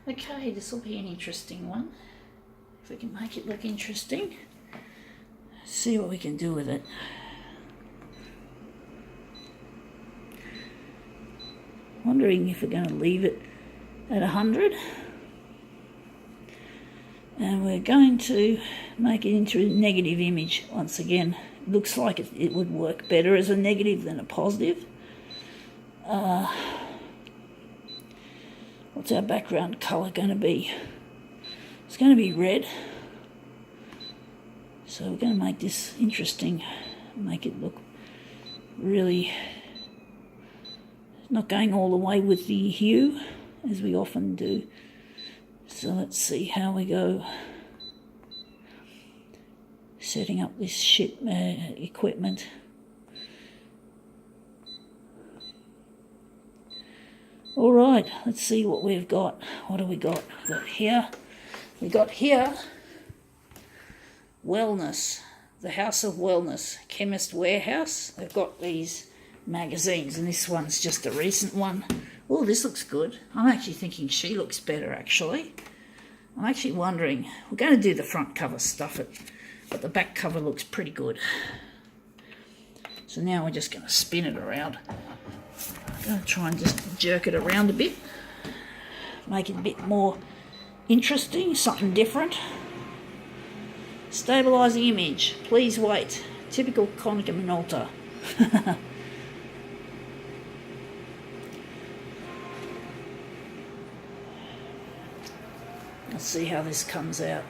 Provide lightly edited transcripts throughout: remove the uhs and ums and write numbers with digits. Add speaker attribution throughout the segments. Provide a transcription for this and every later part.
Speaker 1: Okay, this will be an interesting one. If we can make it look interesting, see what we can do with it. Wondering if we're going to leave it at 100. And we're going to make it into a negative image once again. Looks like it would work better as a negative than a positive. What's our background colour going to be? It's going to be red. So we're going to make this interesting, make it look really, not going all the way with the hue as we often do. So let's see how we go setting up this shit equipment. All right, let's see what we've got. What do we got? We got here Wellness, the House of Wellness, Chemist Warehouse. They've got these magazines, and this one's just a recent one. Oh, this looks good. I'm actually thinking she looks better, actually. I'm actually wondering, we're going to do the front cover, stuff it, but the back cover looks pretty good. So now we're just going to spin it around. I'm going to try and just jerk it around a bit, make it a bit more interesting, something different. Stabilising image, please wait. Typical Konica Minolta. Let's see how this comes out.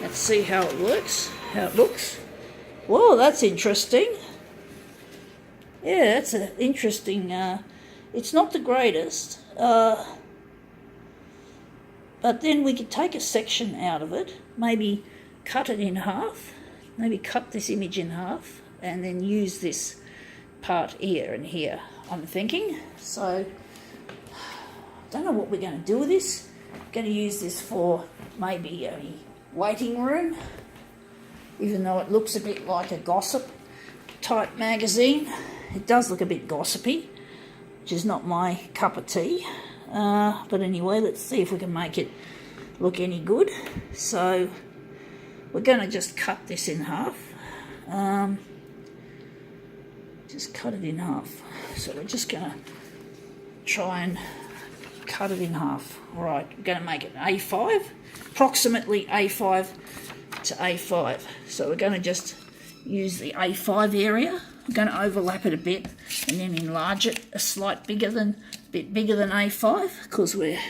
Speaker 1: Let's see how it works, how it looks. Whoa, that's interesting. Yeah, that's an interesting, it's not the greatest, but then we could take a section out of it, maybe cut it in half, maybe cut this image in half, and then use this part here and here, I'm thinking. So I don't know what we're going to do with this. I'm going to use this for maybe a waiting room, even though it looks a bit like a gossip type magazine. It does look a bit gossipy, which is not my cup of tea, but anyway, let's see if we can make it look any good. So we're going to just cut this in half. Just cut it in half. So we're just going to try and cut it in half. All right, we're going to make it A5, approximately A5 to A5. So we're going to just use the A5 area. I'm going to overlap it a bit and then enlarge it a bit bigger than A5, because we're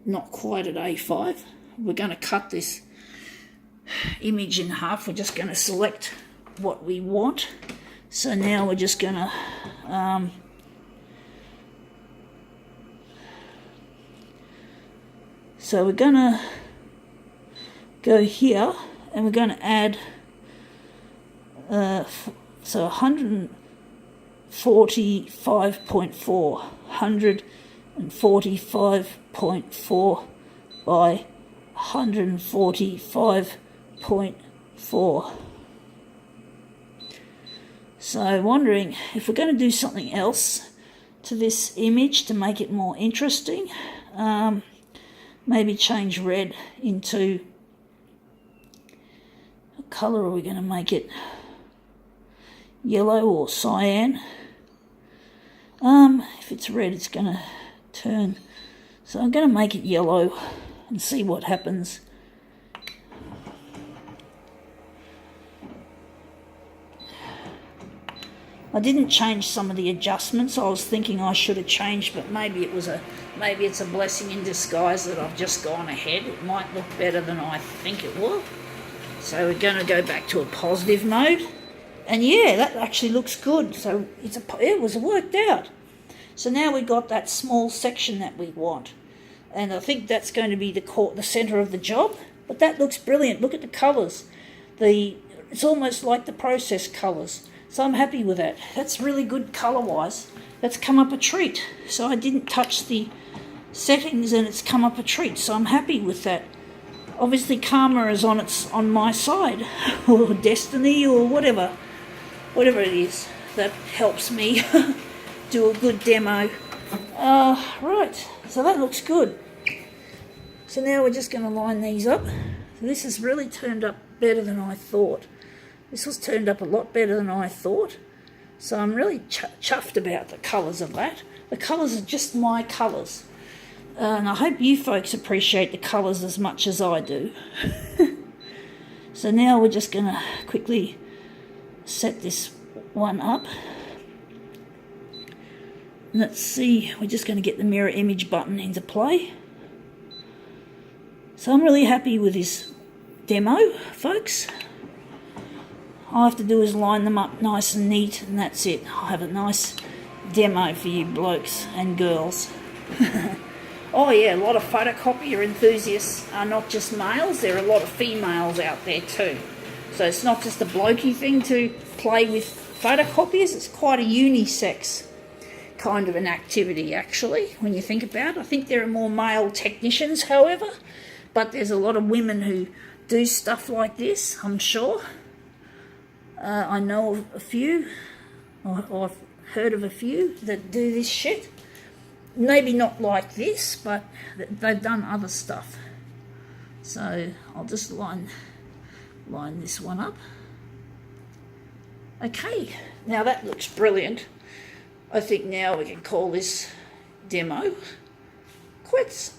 Speaker 1: not quite at A5. We're going to cut this image in half. We're just going to select what we want. So now we're just going to so we're going to go here and we're going to add so 145.4 145.4 by 145.4. So wondering if we're going to do something else to this image to make it more interesting. Maybe change red into, what colour are we going to make it? Yellow or cyan. If it's red, it's going to turn. So I'm going to make it yellow and see what happens. I didn't change some of the adjustments. I was thinking I should have changed, but maybe it's a blessing in disguise that I've just gone ahead. It might look better than I think it will. So we're going to go back to a positive mode. And yeah, that actually looks good. So it was worked out. So now we've got that small section that we want. And I think that's going to be the centre of the job. But that looks brilliant. Look at the colours. It's almost like the process colours. So I'm happy with that. That's really good colour-wise. That's come up a treat. So I didn't touch the settings and it's come up a treat. So I'm happy with that. Obviously karma is on my side. Or destiny or whatever. whatever it is that helps me do a good demo. Right, so that looks good. So now we're just going to line these up. This has really turned up better than I thought. This was turned up a lot better than I thought. So I'm really chuffed about the colours of that. The colours are just my colours. And I hope you folks appreciate the colours as much as I do. So now we're just going to quickly set this one up. Let's see, we're just going to get the mirror image button into play. So I'm really happy with this demo, folks. All I have to do is line them up nice and neat, and that's it. I'll have a nice demo for you blokes and girls. Oh yeah, a lot of photocopier enthusiasts are not just males, there are a lot of females out there too. So it's not just a blokey thing to play with photocopiers, it's quite a unisex kind of an activity actually, when you think about it. I think there are more male technicians, however, but there's a lot of women who do stuff like this, I'm sure. I know of a few, or I've heard of a few that do this shit. Maybe not like this, but they've done other stuff. So I'll just line this one up. Okay, now that looks brilliant. I think now we can call this demo quits.